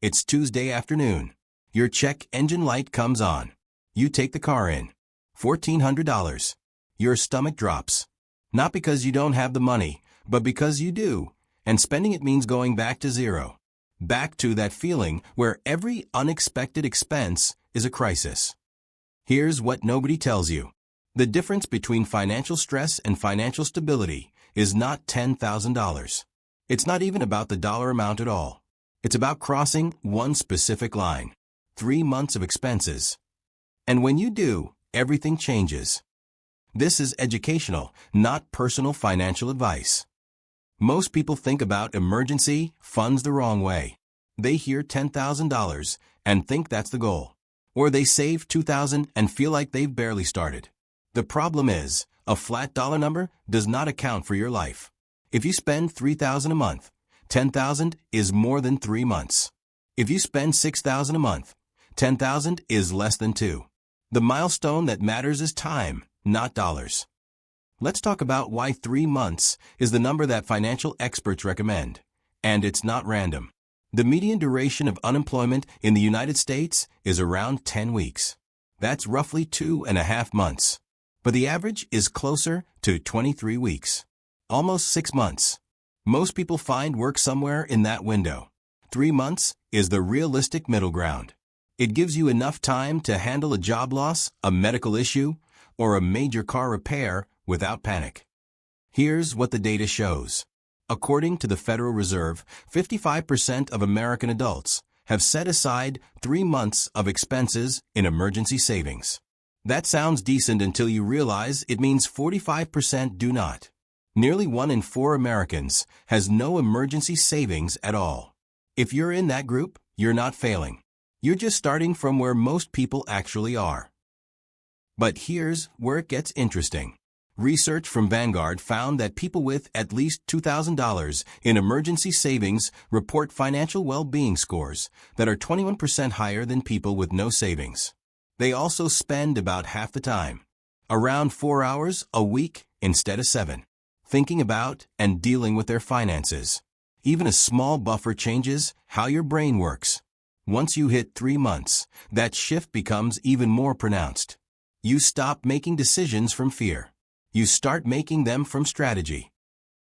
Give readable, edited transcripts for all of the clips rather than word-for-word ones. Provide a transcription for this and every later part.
It's Tuesday afternoon. Your check engine light comes on. You take the car in. $1,400. Your stomach drops. Not because you don't have the money, but because you do. And spending it means going back to zero. Back to that feeling where every unexpected expense is a crisis. Here's what nobody tells you. The difference between financial stress and financial stability is not $10,000. It's not even about the dollar amount at all. It's about crossing one specific line. 3 months of expenses. And when you do, everything changes. This is educational, not personal financial advice. Most people think about emergency funds the wrong way. They hear $10,000 and think that's the goal. Or they save $2,000 and feel like they've barely started. The problem is, a flat dollar number does not account for your life. If you spend $3,000 a month, $10,000 is more than 3 months. If you spend $6,000 a month, $10,000 is less than 2. The milestone that matters is time, not dollars. Let's talk about why 3 months is the number that financial experts recommend. And it's not random. The median duration of unemployment in the United States is around 10 weeks. That's roughly 2.5 months. But the average is closer to 23 weeks. Almost 6 months. Most people find work somewhere in that window. 3 months is the realistic middle ground. It gives you enough time to handle a job loss, a medical issue, or a major car repair without panic. Here's what the data shows. According to the Federal Reserve, 55% of American adults have set aside 3 months of expenses in emergency savings. That sounds decent until you realize it means 45% do not. Nearly 1 in 4 Americans has no emergency savings at all. If you're in that group, you're not failing. You're just starting from where most people actually are. But here's where it gets interesting. Research from Vanguard found that people with at least $2,000 in emergency savings report financial well-being scores that are 21% higher than people with no savings. They also spend about half the time, around 4 hours a week instead of 7, thinking about and dealing with their finances. Even a small buffer changes how your brain works. Once you hit 3 months, that shift becomes even more pronounced. You stop making decisions from fear. You start making them from strategy.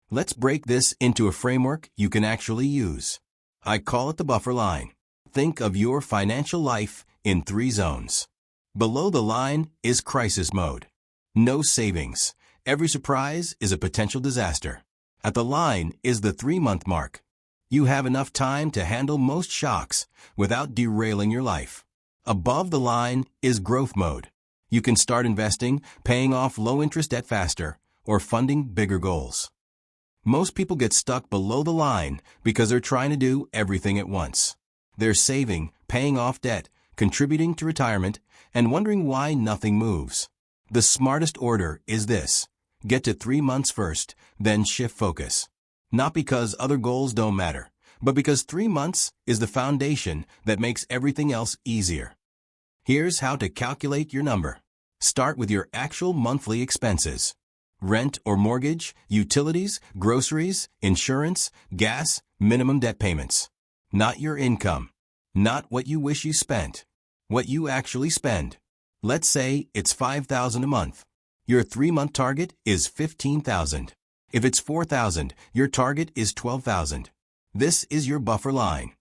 Let's break this into a framework you can actually use. I call it the buffer line. Think of your financial life in 3 zones. Below the line is crisis mode. No savings. Every surprise is a potential disaster. At the line is the 3-month mark. You have enough time to handle most shocks without derailing your life. Above the line is growth mode. You can start investing, paying off low-interest debt faster, or funding bigger goals. Most people get stuck below the line because they're trying to do everything at once. They're saving, paying off debt, contributing to retirement, and wondering why nothing moves. The smartest order is this. Get to 3 months first, then shift focus. Not because other goals don't matter, but because 3 months is the foundation that makes everything else easier. Here's how to calculate your number. Start with your actual monthly expenses. Rent or mortgage, utilities, groceries, insurance, gas, minimum debt payments. Not your income. Not what you wish you spent. What you actually spend. Let's say it's $5,000 a month. Your 3-month target is $15,000. If it's $4,000, your target is $12,000. This is your buffer line.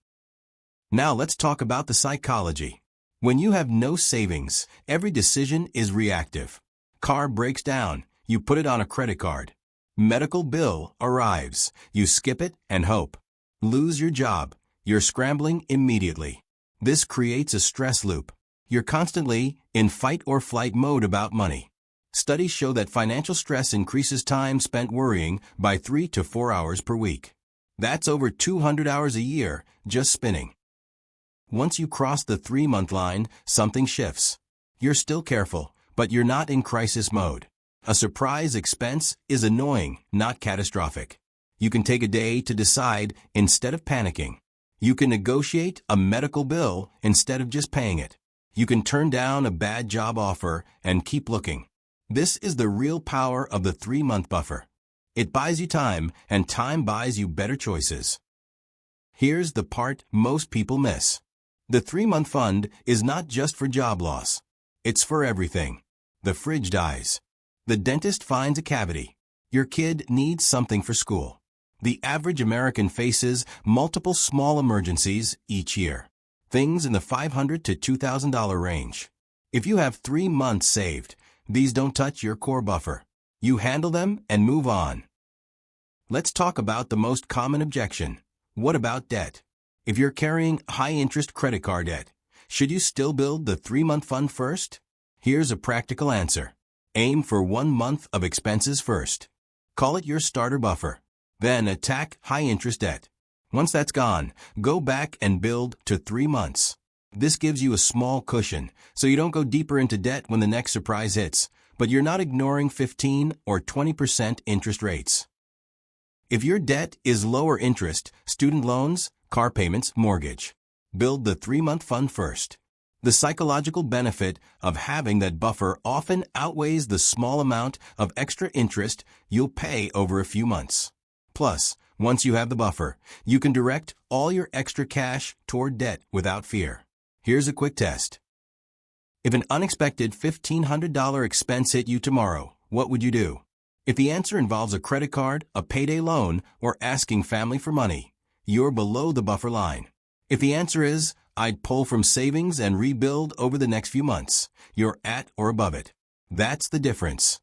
Now let's talk about the psychology. When you have no savings, every decision is reactive. Car breaks down, you put it on a credit card. Medical bill arrives, you skip it and hope. Lose your job, you're scrambling immediately. This creates a stress loop. You're constantly in fight or flight mode about money. Studies show that financial stress increases time spent worrying by 3 to 4 hours per week. That's over 200 hours a year just spinning. Once you cross the 3-month line, something shifts. You're still careful, but you're not in crisis mode. A surprise expense is annoying, not catastrophic. You can take a day to decide instead of panicking. You can negotiate a medical bill instead of just paying it. You can turn down a bad job offer and keep looking. This is the real power of the 3-month buffer. It buys you time, and time buys you better choices. Here's the part most people miss. The 3-month fund is not just for job loss. It's for everything. The fridge dies. The dentist finds a cavity. Your kid needs something for school. The average American faces multiple small emergencies each year. Things in the $500 to $2,000 range. If you have 3 months saved, these don't touch your core buffer. You handle them and move on. Let's talk about the most common objection. What about debt? If you're carrying high-interest credit card debt, should you still build the 3-month fund first? Here's a practical answer. Aim for 1 month of expenses first. Call it your starter buffer. Then attack high-interest debt. Once that's gone, go back and build to 3 months. This gives you a small cushion, so you don't go deeper into debt when the next surprise hits, but you're not ignoring 15 or 20% interest rates. If your debt is lower interest, student loans, car payments, mortgage, build the 3-month fund first. The psychological benefit of having that buffer often outweighs the small amount of extra interest you'll pay over a few months. Plus, once you have the buffer, you can direct all your extra cash toward debt without fear. Here's a quick test. If an unexpected $1,500 expense hit you tomorrow, what would you do? If the answer involves a credit card, a payday loan, or asking family for money, you're below the buffer line. If the answer is, I'd pull from savings and rebuild over the next few months, you're at or above it. That's the difference.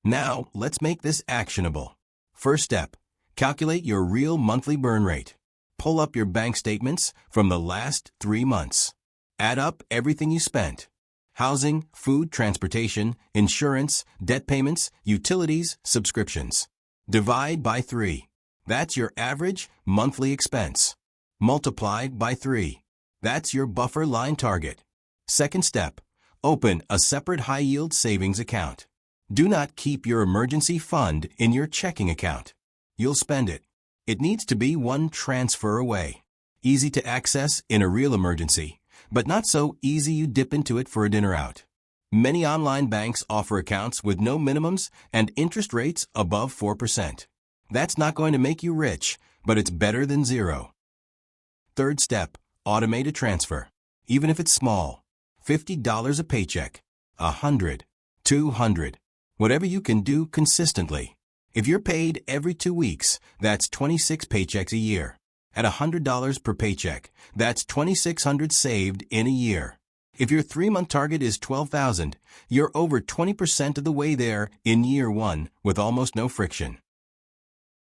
Now, let's make this actionable. First step, calculate your real monthly burn rate. Pull up your bank statements from the last 3 months. Add up everything you spent. Housing, food, transportation, insurance, debt payments, utilities, subscriptions. Divide by 3. That's your average monthly expense. Multiplied by 3. That's your buffer line target. Second step, open a separate high-yield savings account. Do not keep your emergency fund in your checking account. You'll spend it. It needs to be one transfer away. Easy to access in a real emergency, but not so easy you dip into it for a dinner out. Many online banks offer accounts with no minimums and interest rates above 4%. That's not going to make you rich, but it's better than zero. Third step, automate a transfer. Even if it's small, $50 a paycheck, $100, $200, whatever you can do consistently. If you're paid every 2 weeks, that's 26 paychecks a year. At $100 per paycheck, that's $2,600 saved in a year. If your 3-month target is $12,000, you're over 20% of the way there in year 1 with almost no friction.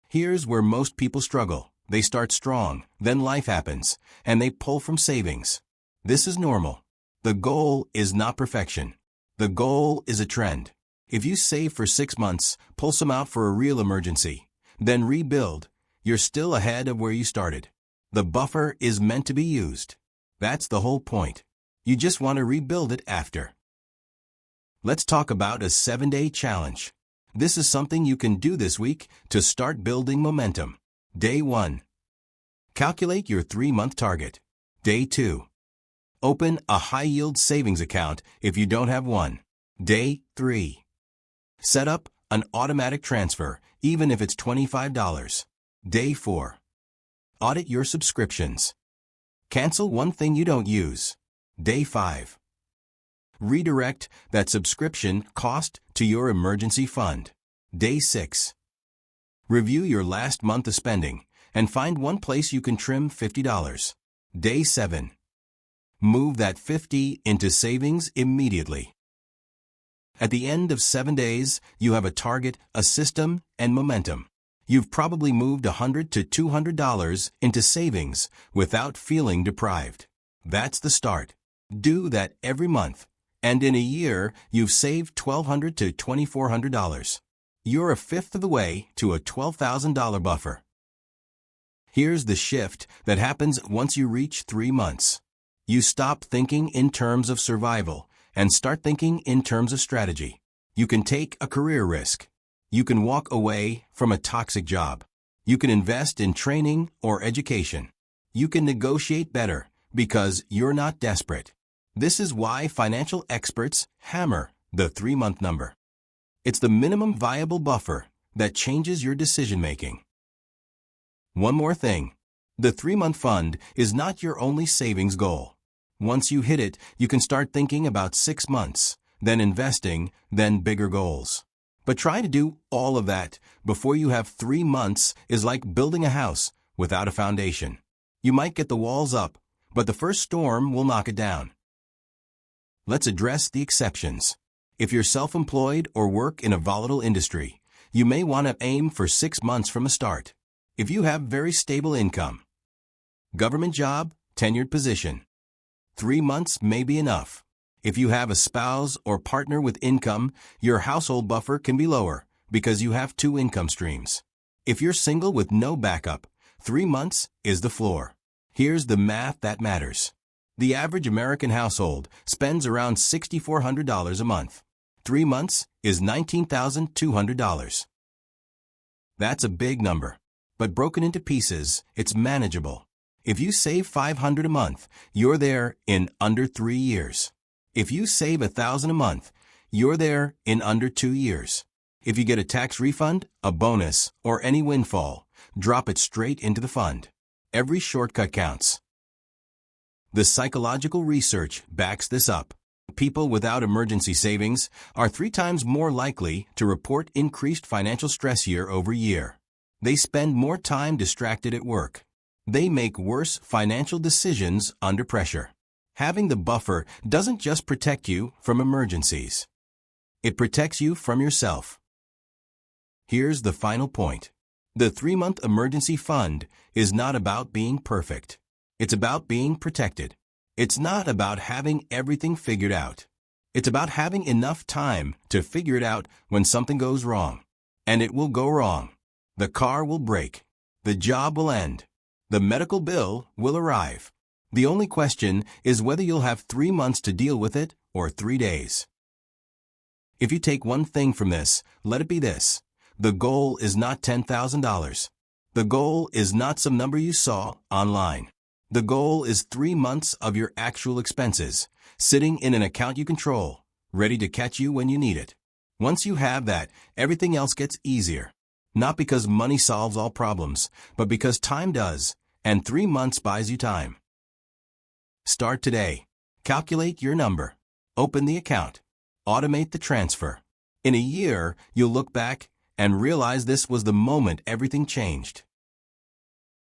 Here's where most people struggle. They start strong, then life happens, and they pull from savings. This is normal. The goal is not perfection. The goal is a trend. If you save for 6 months, pull some out for a real emergency, then rebuild, you're still ahead of where you started. The buffer is meant to be used. That's the whole point. You just want to rebuild it after. Let's talk about a 7-day challenge. This is something you can do this week to start building momentum. Day 1. Calculate your 3-month target. Day 2. Open a high-yield savings account if you don't have one. Day 3. Set up an automatic transfer, even if it's $25. Day 4. Audit your subscriptions. Cancel one thing you don't use. Day 5. Redirect that subscription cost to your emergency fund. Day 6. Review your last month of spending and find one place you can trim $50. Day 7. Move that $50 into savings immediately. At the end of 7 days, you have a target, a system, and momentum. You've probably moved $100 to $200 into savings without feeling deprived. That's the start. Do that every month, and in a year, you've saved $1,200 to $2,400. You're a fifth of the way to a $12,000 buffer. Here's the shift that happens once you reach 3 months. You stop thinking in terms of survival and start thinking in terms of strategy. You can take a career risk. You can walk away from a toxic job. You can invest in training or education. You can negotiate better because you're not desperate. This is why financial experts hammer the 3-month number. It's the minimum viable buffer that changes your decision-making. One more thing. The 3-month fund is not your only savings goal. Once you hit it, you can start thinking about 6 months, then investing, then bigger goals. But try to do all of that before you have 3 months is like building a house without a foundation. You might get the walls up, but the first storm will knock it down. Let's address the exceptions. If you're self-employed or work in a volatile industry, you may want to aim for 6 months from a start. If you have very stable income, government job, tenured position, 3 months may be enough. If you have a spouse or partner with income, your household buffer can be lower because you have 2 income streams. If you're single with no backup, 3 months is the floor. Here's the math that matters. The average American household spends around $6,400 a month. 3 months is $19,200. That's a big number, but broken into pieces, it's manageable. If you save $500 a month, you're there in under 3 years. If you save $1,000 a month, you're there in under 2 years. If you get a tax refund, a bonus, or any windfall, drop it straight into the fund. Every shortcut counts. The psychological research backs this up. People without emergency savings are 3 times more likely to report increased financial stress year over year. They spend more time distracted at work. They make worse financial decisions under pressure. Having the buffer doesn't just protect you from emergencies. It protects you from yourself. Here's the final point. The 3-month emergency fund is not about being perfect. It's about being protected. It's not about having everything figured out. It's about having enough time to figure it out when something goes wrong. And it will go wrong. The car will break. The job will end. The medical bill will arrive. The only question is whether you'll have 3 months to deal with it or 3 days. If you take one thing from this, let it be this. The goal is not $10,000. The goal is not some number you saw online. The goal is 3 months of your actual expenses, sitting in an account you control, ready to catch you when you need it. Once you have that, everything else gets easier. Not because money solves all problems, but because time does, and 3 months buys you time. Start today. Calculate your number. Open the account. Automate the transfer. In a year, you'll look back and realize this was the moment everything changed.